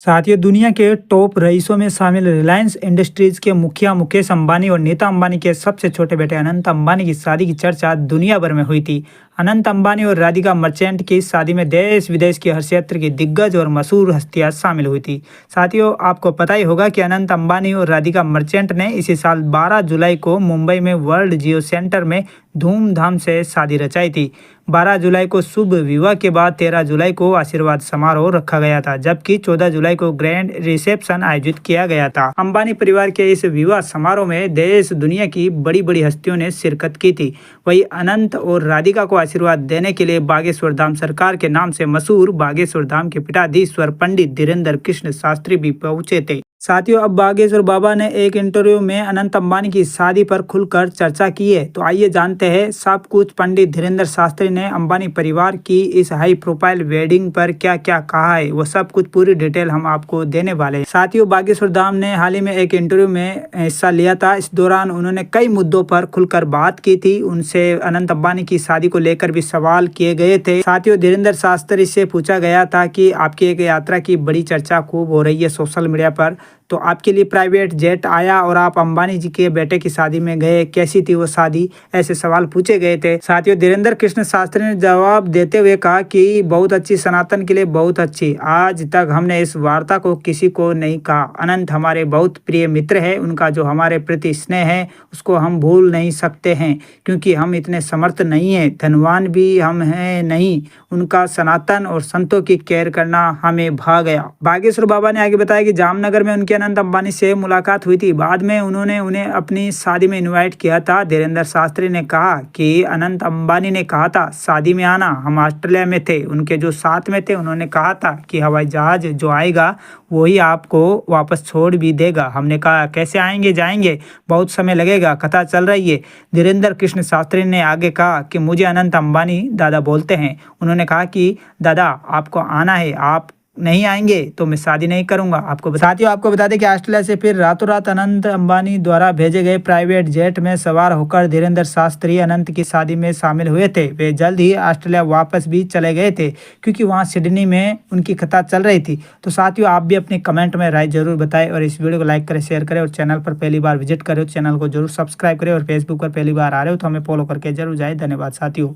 साथियों, दुनिया के टॉप रईसों में शामिल रिलायंस इंडस्ट्रीज के मुखिया मुकेश अंबानी और नीता अंबानी के सबसे छोटे बेटे अनंत अंबानी की शादी की चर्चा दुनिया भर में हुई थी। अनंत अंबानी और राधिका मर्चेंट की शादी में देश विदेश की हर क्षेत्र की दिग्गज और मशहूर हस्तियां शामिल हुई थी। साथियों, आपको पता ही होगा कि अनंत अंबानी और राधिका मर्चेंट ने इसी साल 12 जुलाई को मुंबई में वर्ल्ड जियो सेंटर में धूमधाम से शादी रचाई थी। 12 जुलाई को शुभ विवाह के बाद 13 जुलाई को आशीर्वाद समारोह रखा गया था, जबकि 14 जुलाई को ग्रैंड रिसेप्शन आयोजित किया गया था। अंबानी परिवार के इस विवाह समारोह में देश दुनिया की बड़ी बड़ी हस्तियों ने शिरकत की थी। वहीं अनंत और राधिका को आशीर्वाद देने के लिए बागेश्वर धाम सरकार के नाम से मशहूर बागेश्वर धाम के पीठाधीश्वर पंडित धीरेन्द्र कृष्ण शास्त्री भी पहुंचे थे। साथियों, अब बागेश्वर बाबा ने एक इंटरव्यू में अनंत अंबानी की शादी पर खुलकर चर्चा की है। तो आइए जानते हैं सब कुछ। पंडित धीरेन्द्र शास्त्री ने अंबानी परिवार की इस हाई प्रोफाइल वेडिंग पर क्या क्या कहा है, वो सब कुछ पूरी डिटेल हम आपको देने वाले हैं। साथियों, बागेश्वर धाम ने हाल ही में एक इंटरव्यू में हिस्सा लिया था। इस दौरान उन्होंने कई मुद्दों पर खुलकर बात की थी। उनसे अनंत अंबानी की शादी को लेकर भी सवाल किए गए थे। साथियों, धीरेन्द्र शास्त्री से पूछा गया था कि आपकी एक यात्रा की बड़ी चर्चा खूब हो रही है सोशल मीडिया पर, तो आपके लिए प्राइवेट जेट आया और आप अंबानी जी के बेटे की शादी में गए, कैसी थी वो शादी, ऐसे सवाल पूछे गए थे। साथियों, धीरेन्द्र कृष्ण शास्त्री ने जवाब देते हुए कहा कि बहुत अच्छी, सनातन के लिए बहुत अच्छी। आज तक हमने इस वार्ता को किसी को नहीं कहा। अनंत हमारे बहुत प्रिय मित्र है, उनका जो हमारे प्रति स्नेह है उसको हम भूल नहीं सकते हैं, क्योंकि हम इतने समर्थ नहीं है, धनवान भी हम हैं नहीं। उनका सनातन और संतों की केयर करना हमें भा गया। बागेश्वर बाबा ने आगे बताया कि जामनगर में उनके अनंत अंबानी से मुलाकात हुई थी। बाद में उन्होंने उन्हें अपनी शादी में इनवाइट किया था। धीरेन्द्र शास्त्री ने कहा कि अनंत अंबानी ने कहा था शादी में आना, हम ऑस्ट्रेलिया में थे, उनके जो साथ में थे उन्होंने कहा था कि हवाई जहाज जो आएगा वही आपको वापस छोड़ भी देगा। हमने कहा कैसे आएंगे, जाएंगे, बहुत समय लगेगा, कथा चल रही है। धीरेन्द्र कृष्ण शास्त्री ने आगे कहा कि मुझे अनंत अंबानी दादा बोलते हैं। उन्होंने कहा कि दादा आपको आना है, आप नहीं आएंगे तो मैं शादी नहीं करूंगा। साथियों, आपको बता दें कि ऑस्ट्रेलिया से फिर रातों रात अनंत अंबानी द्वारा भेजे गए प्राइवेट जेट में सवार होकर धीरेन्द्र शास्त्री अनंत की शादी में शामिल हुए थे। वे जल्द ही ऑस्ट्रेलिया वापस भी चले गए थे, क्योंकि वहां सिडनी में उनकी कथा चल रही थी। तो साथियों, आप भी अपने कमेंट में राय जरूर बताएं और इस वीडियो को लाइक करें, शेयर करें और चैनल पर पहली बार विजिट करें तो चैनल को जरूर सब्सक्राइब करें और फेसबुक पर पहली बार आ रहे हो तो हमें फॉलो करके जरूर जाए। धन्यवाद साथियों।